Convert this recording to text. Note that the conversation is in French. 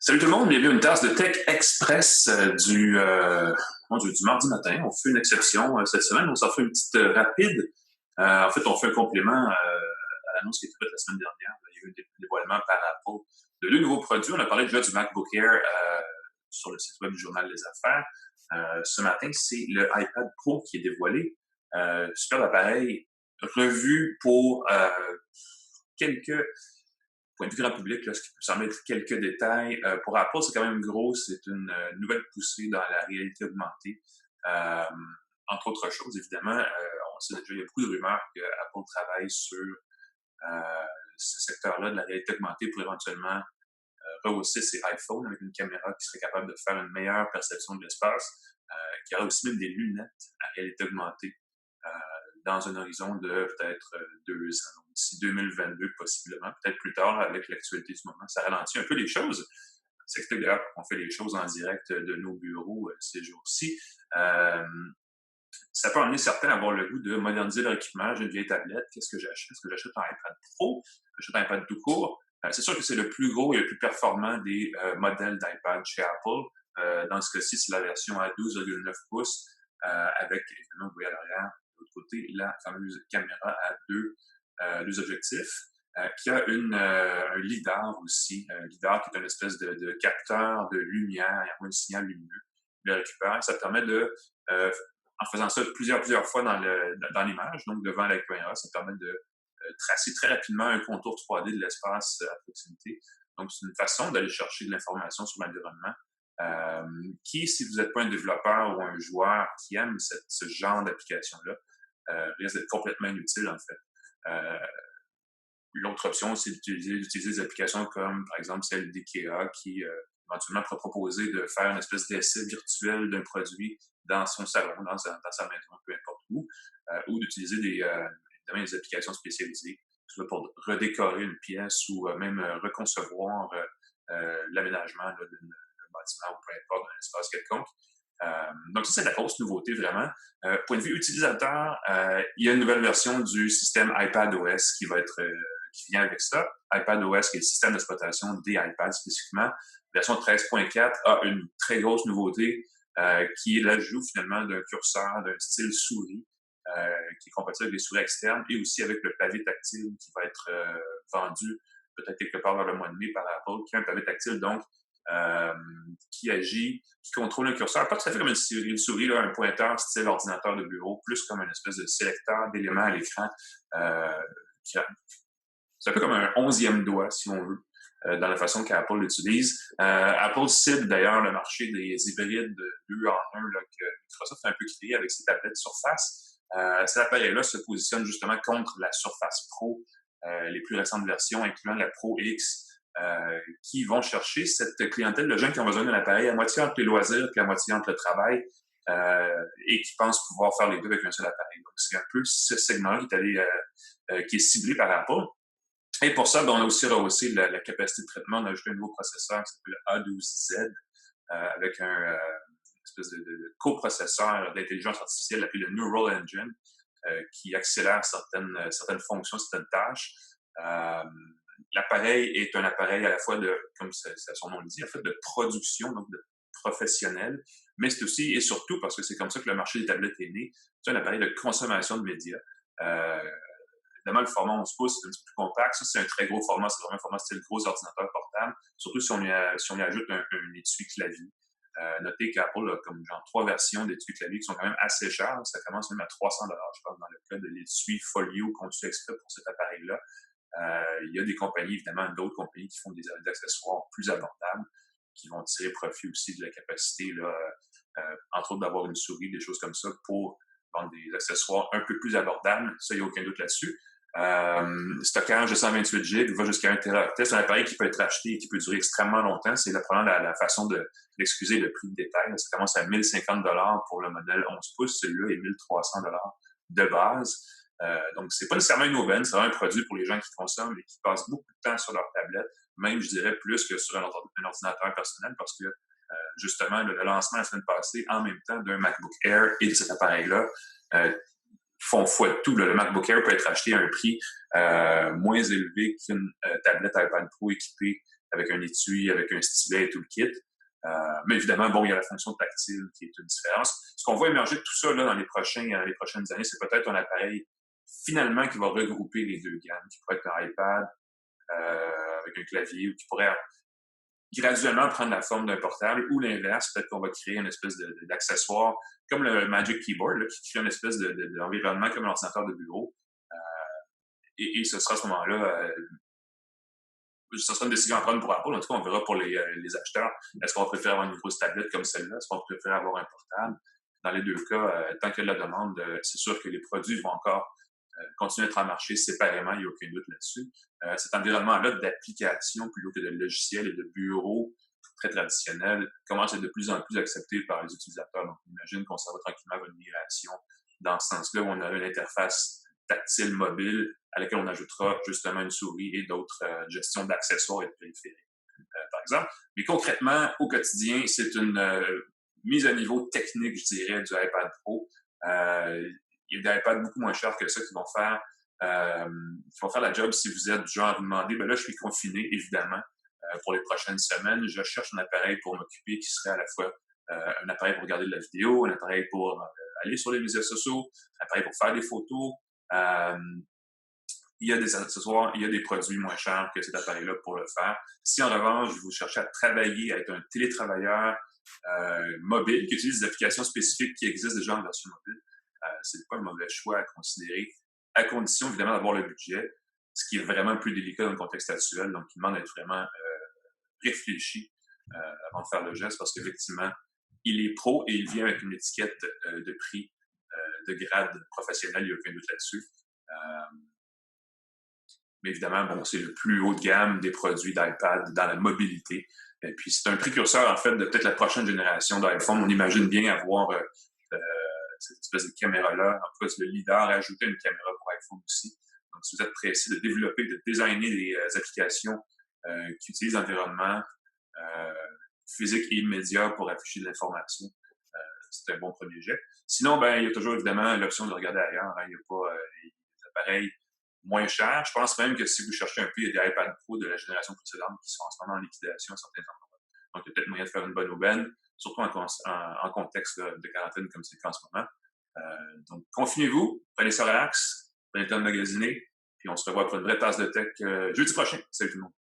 Salut tout le monde, bienvenue à une tasse de Tech Express du mardi matin. On fait une exception cette semaine, on s'en fait une petite rapide. En fait, on fait un complément à l'annonce qui a été faite la semaine dernière. Il y a eu un dévoilement par Apple de deux nouveaux produits. On a parlé déjà du MacBook Air sur le site web du Journal des Affaires. Ce matin, c'est le iPad Pro qui est dévoilé. Super appareil, revu pour quelques point de vue grand public, là, ce qui peut sembler être quelques détails. Pour Apple, c'est quand même gros. C'est une nouvelle poussée dans la réalité augmentée. Euh, Entre autres choses, évidemment, on sait déjà, il y a beaucoup de rumeurs que Apple travaille sur ce secteur-là de la réalité augmentée pour éventuellement rehausser ses iPhones avec une caméra qui serait capable de faire une meilleure perception de l'espace, qui aurait aussi même des lunettes à réalité augmentée dans un horizon de peut-être 2 ans, d'ici 2022 possiblement, peut-être plus tard avec l'actualité du moment. Ça ralentit un peu les choses. Ça explique d'ailleurs qu'on fait les choses en direct de nos bureaux ces jours-ci. Ça peut amener certains à avoir le goût de moderniser leur équipement. J'ai une vieille tablette, qu'est-ce que j'achète? Est-ce que j'achète un iPad Pro? J'achète un iPad tout court? C'est sûr que c'est le plus gros et le plus performant des modèles d'iPad chez Apple. Dans ce cas-ci, c'est la version à 12,9 pouces avec, évidemment, vous voyez à l'arrière, de l'autre côté, la fameuse caméra à deux objectifs. Qui a un lidar aussi, un lidar qui est une espèce de capteur de lumière, il y a un signal lumineux, il le récupère, ça permet de en faisant ça plusieurs fois dans l'image, donc devant la caméra, ça permet de tracer très rapidement un contour 3D de l'espace à proximité. Donc, c'est une façon d'aller chercher de l'information sur l'environnement qui, si vous n'êtes pas un développeur ou un joueur qui aime ce genre d'application-là, risque d'être complètement inutile, en fait. L'autre option, c'est d'utiliser des applications comme, par exemple, celle d'IKEA qui éventuellement pourra proposer de faire une espèce d'essai virtuel d'un produit dans son salon, dans sa maison, peu importe où, ou d'utiliser évidemment des applications spécialisées, que ce soit pour redécorer une pièce ou même reconcevoir l'aménagement d'un bâtiment ou peu importe, d'un espace quelconque. Donc ça, c'est la grosse nouveauté vraiment. Point de vue utilisateur, il y a une nouvelle version du système iPadOS qui vient avec ça. iPadOS, qui est le système d'exploitation des iPads spécifiquement. Version 13.4 a une très grosse nouveauté qui est l'ajout finalement d'un curseur, d'un style souris qui est compatible avec des souris externes et aussi avec le pavé tactile qui va être vendu peut-être quelque part vers le mois de mai par Apple, qui a un pavé tactile donc qui agit, qui contrôle un curseur, pas tout à fait comme une souris là, un pointeur style ordinateur de bureau, plus comme une espèce de sélecteur d'éléments à l'écran. C'est un peu comme un 11e doigt, si on veut, dans la façon qu'Apple l'utilise. Apple cible d'ailleurs le marché des hybrides 2 en 1 là, que Microsoft a un peu créé avec ses tablettes Surface. Cet appareil-là se positionne justement contre la Surface Pro, les plus récentes versions, incluant la Pro X, qui vont chercher cette clientèle de gens qui ont besoin d'un appareil à moitié entre les loisirs et à moitié entre le travail et qui pensent pouvoir faire les deux avec un seul appareil. Donc, c'est un peu ce segment qui est ciblé par Apple. Et pour ça, ben, on a aussi rehaussé la capacité de traitement. On a ajouté un nouveau processeur qui s'appelle A12Z avec une espèce de coprocesseur d'intelligence artificielle appelé le Neural Engine qui accélère certaines fonctions, certaines tâches. L'appareil est un appareil à la fois comme son nom le dit, en fait, de production, donc de professionnel, mais c'est aussi et surtout, parce que c'est comme ça que le marché des tablettes est né, c'est un appareil de consommation de médias. Évidemment, le format 11 pouces, c'est un petit peu plus compact. Ça, c'est un très gros format. C'est vraiment un format style gros ordinateur portable. Surtout si on y ajoute un étui-clavier. Notez qu'Apple a comme genre 3 versions d'étui-clavier qui sont quand même assez chères. Ça commence même à 300 $, je pense, dans le cas de l'étui Folio conçu exprès pour cet appareil-là. Il y a des compagnies, évidemment, d'autres compagnies qui font des accessoires plus abordables, qui vont tirer profit aussi de la capacité, là, entre autres, d'avoir une souris, des choses comme ça, pour vendre des accessoires un peu plus abordables. Ça, il n'y a aucun doute là-dessus. Stockage de 128 GB va jusqu'à 1 Teraoctet. C'est un appareil qui peut être acheté et qui peut durer extrêmement longtemps. C'est probablement la façon d'excuser le prix de détail. Ça commence à 1050 $ pour le modèle 11 pouces. Celui-là est 1300 $ de base. Donc, c'est pas nécessairement une aubaine, c'est vraiment un produit pour les gens qui consomment et qui passent beaucoup de temps sur leur tablette, même, je dirais, plus que sur un ordinateur personnel, parce que, justement, le lancement la semaine passée, en même temps, d'un MacBook Air et de cet appareil-là, font foi de tout. Là. Le MacBook Air peut être acheté à un prix moins élevé qu'une tablette iPad Pro équipée avec un étui, avec un stylet et tout le kit. Mais évidemment, bon, il y a la fonction tactile qui est une différence. Ce qu'on voit émerger de tout ça là, dans les prochaines années, c'est peut-être un appareil finalement qui va regrouper les deux gammes, qui pourrait être un iPad avec un clavier ou qui pourrait graduellement prendre la forme d'un portable ou l'inverse, peut-être qu'on va créer une espèce d'accessoire comme le Magic Keyboard là, qui crée une espèce d'environnement comme un ordinateur de bureau. Et ce sera à ce moment-là ça sera une décision à prendre pour Apple. En tout cas, on verra pour les acheteurs. Est-ce qu'on va préférer avoir une grosse tablette comme celle-là? Est-ce qu'on va préférer avoir un portable? Dans les deux cas, tant qu'il y a de la demande, c'est sûr que les produits vont encore continuer à être en marché séparément, il n'y a aucun doute là-dessus. Cet environnement-là d'application plutôt que de logiciels et de bureaux très traditionnels commence à être de plus en plus accepté par les utilisateurs. Donc, on imagine qu'on s'en va tranquillement vers une migration dans ce sens-là où on a une interface tactile mobile à laquelle on ajoutera justement une souris et d'autres gestions d'accessoires et de périphériques, par exemple. Mais concrètement, au quotidien, c'est une mise à niveau technique, je dirais, du iPad Pro. Il y a des iPads beaucoup moins chers que ça qui vont faire la job si vous êtes du genre à vous demander, ben là, je suis confiné, évidemment, pour les prochaines semaines. Je cherche un appareil pour m'occuper qui serait à la fois un appareil pour regarder de la vidéo, un appareil pour aller sur les médias sociaux, un appareil pour faire des photos. Il y a des accessoires, il y a des produits moins chers que cet appareil-là pour le faire. Si en revanche, vous cherchez à travailler, à être un télétravailleur mobile, qui utilise des applications spécifiques qui existent déjà en version mobile, c'est pas un mauvais choix à considérer, à condition évidemment d'avoir le budget, ce qui est vraiment plus délicat dans le contexte actuel, donc il demande d'être vraiment réfléchi avant de faire le geste, parce qu'effectivement, il est pro et il vient avec une étiquette de prix, de grade professionnel, il n'y a aucun doute là-dessus. Mais évidemment, bon, c'est le plus haut de gamme des produits d'iPad dans la mobilité. Et puis, c'est un précurseur, en fait, de peut-être la prochaine génération d'iPhone. On imagine bien avoir cette espèce de caméra-là. En tout cas, c'est le leader a ajouté une caméra pour iPhone aussi. Donc, si vous êtes pressé de développer, de designer des applications qui utilisent l'environnement physique et immédiat pour afficher de l'information, c'est un bon premier jet. Sinon, ben, il y a toujours évidemment l'option de regarder ailleurs. Hein. Il n'y a pas des appareils moins chers. Je pense même que si vous cherchez un peu, il y a des iPad Pro de la génération précédente qui sont en ce moment en liquidation à certains endroits. Donc, il y a peut-être moyen de faire une bonne aubaine, surtout en contexte de quarantaine comme c'est le cas en ce moment. Donc, confinez-vous, prenez ça relax, prenez le temps de magasiner, puis on se revoit pour une vraie tasse de tech jeudi prochain. Salut tout le monde.